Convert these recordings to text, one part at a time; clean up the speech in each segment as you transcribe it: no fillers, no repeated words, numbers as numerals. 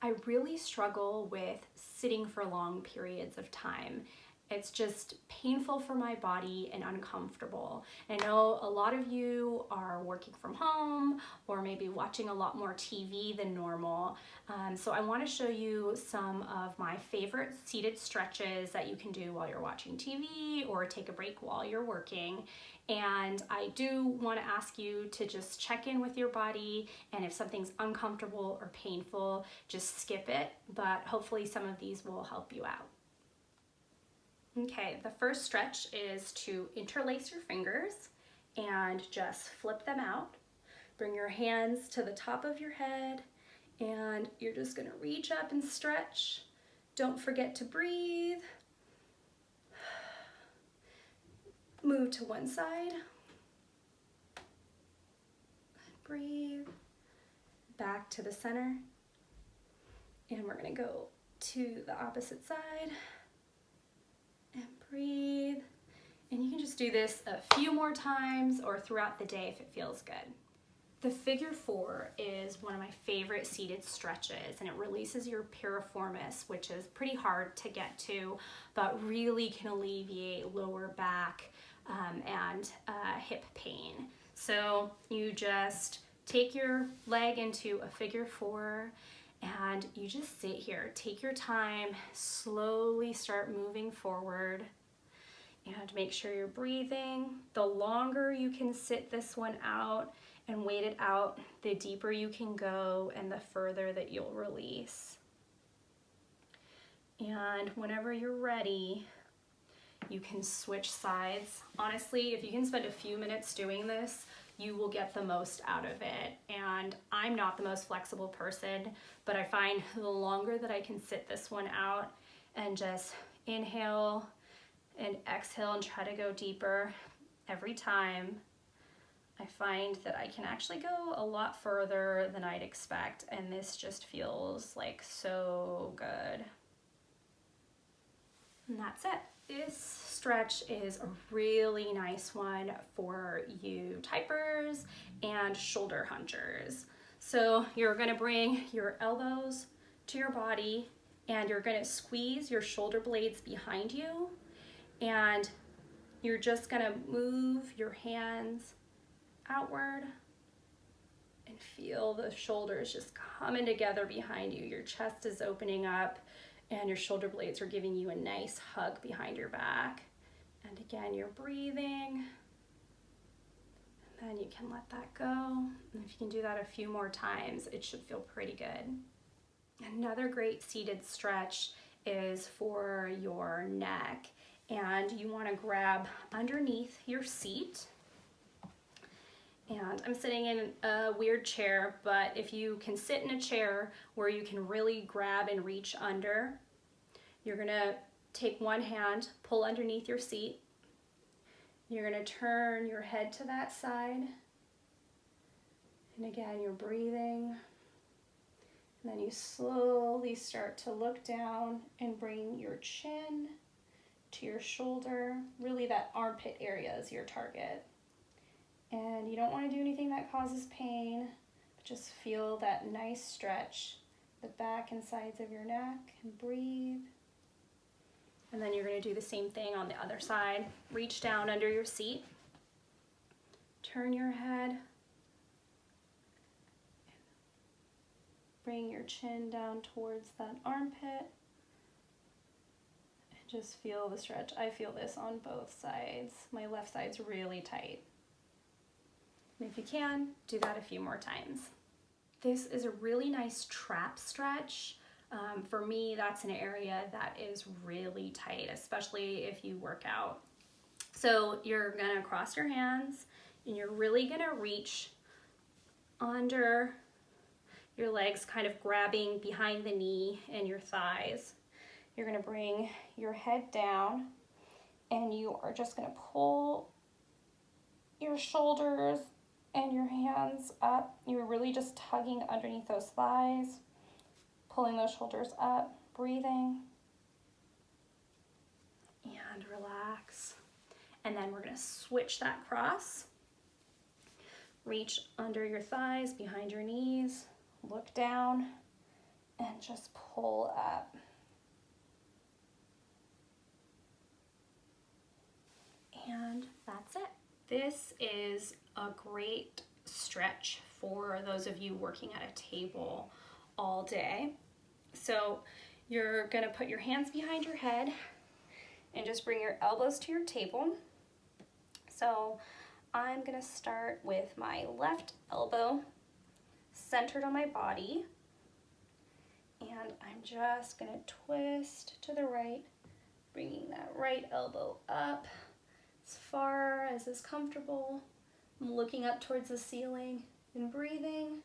I really struggle with sitting for long periods of time. It's just painful for my body and uncomfortable. I know a lot of you are working from home or maybe watching a lot more TV than normal. So I want to show you some of my favorite seated stretches that you can do while you're watching TV or take a break while you're working. And I do want to ask you to just check in with your body, and if something's uncomfortable or painful, just skip it, but hopefully some of these will help you out. Okay, the first stretch is to interlace your fingers and just flip them out. Bring your hands to the top of your head, and you're just gonna reach up and stretch. Don't forget to breathe. Move to one side. Breathe. Back to the center. And we're gonna go to the opposite side. And breathe. And you can just do this a few more times or throughout the day if it feels good. The figure 4 is one of my favorite seated stretches, and it releases your piriformis, which is pretty hard to get to, but really can alleviate lower back and hip pain. So you just take your leg into a figure 4 and you just sit here. Take your time, slowly start moving forward, and make sure you're breathing. The longer you can sit this one out and wait it out, the deeper you can go and the further that you'll release. And whenever you're ready, you can switch sides. Honestly, if you can spend a few minutes doing this, you will get the most out of it. And I'm not the most flexible person, but I find the longer that I can sit this one out and just inhale and exhale and try to go deeper every time, I find that I can actually go a lot further than I'd expect, and this just feels like so good. And that's it. This stretch is a really nice one for you typers and shoulder hunchers. So you're gonna bring your elbows to your body and you're gonna squeeze your shoulder blades behind you, and you're just gonna move your hands outward and feel the shoulders just coming together behind you. Your chest is opening up and your shoulder blades are giving you a nice hug behind your back. And again, you're breathing, and then you can let that go. And if you can do that a few more times, it should feel pretty good. Another great seated stretch is for your neck, and you want to grab underneath your seat. And I'm sitting in a weird chair, but if you can sit in a chair where you can really grab and reach under, you're gonna take one hand, pull underneath your seat. You're gonna turn your head to that side. And again, you're breathing. And then you slowly start to look down and bring your chin to your shoulder. Really, that armpit area is your target. And you don't want to do anything that causes pain, but just feel that nice stretch, the back and sides of your neck, and breathe. And then you're going to do the same thing on the other side. Reach down under your seat, turn your head, bring your chin down towards that armpit, and just feel the stretch. I feel this on both sides. My left side's really tight. And if you can, do that a few more times. This is a really nice trap stretch. For me, that's an area that is really tight, especially if you work out. So you're gonna cross your hands and you're really gonna reach under your legs, kind of grabbing behind the knee and your thighs. You're gonna bring your head down and you are just gonna pull your shoulders and your hands up. You're really just tugging underneath those thighs, pulling those shoulders up, breathing, and relax. And then we're gonna switch that cross. Reach under your thighs, behind your knees, look down, and just pull up. And that's it. This is a great stretch for those of you working at a table all day. So you're gonna put your hands behind your head and just bring your elbows to your table. So I'm gonna start with my left elbow centered on my body, and I'm just gonna twist to the right, bringing that right elbow up as far as is comfortable. I'm looking up towards the ceiling and breathing.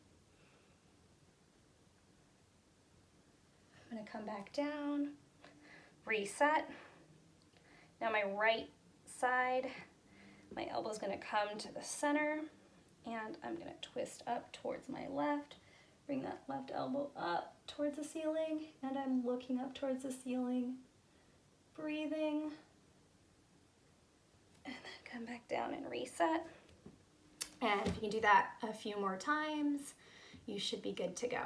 I'm gonna come back down, reset. Now my right side, my elbow's gonna come to the center, and I'm gonna twist up towards my left, bring that left elbow up towards the ceiling, and I'm looking up towards the ceiling, breathing, and then come back down and reset. And if you can do that a few more times, you should be good to go.